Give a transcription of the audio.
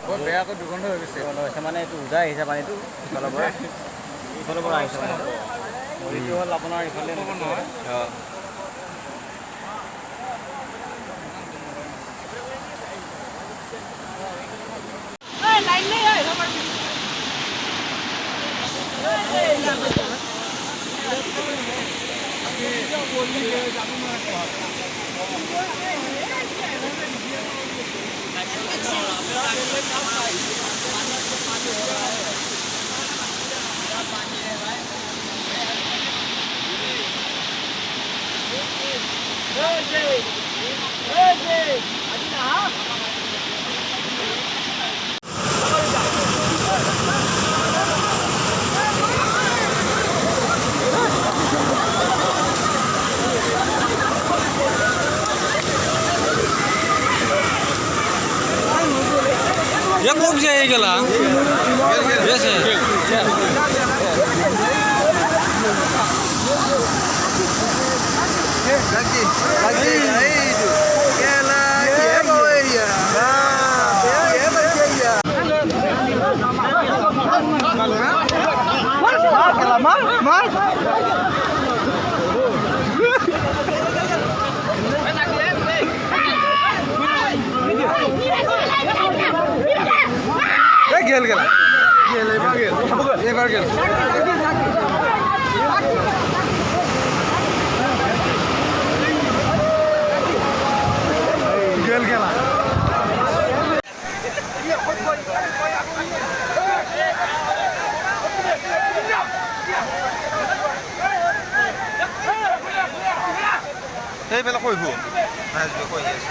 বৰ বেয়াকৈ দুৰ্গন্ধ হৈ গৈছে। দুৰ্গন্ধ হৈছে মানে এইটো উজাই আহিছে পানীটো ইফালৰ পৰা আহিছে মানে নদীটো হ'ল আপোনাৰ ইফালে নহয়। या खूप जाय गेला yes Lagi itu. Gela, gela ya. Gel gel. Gel ebar gel. Ebar gel. Gel gel. Hey, bela koi bu. Mas be koi yes.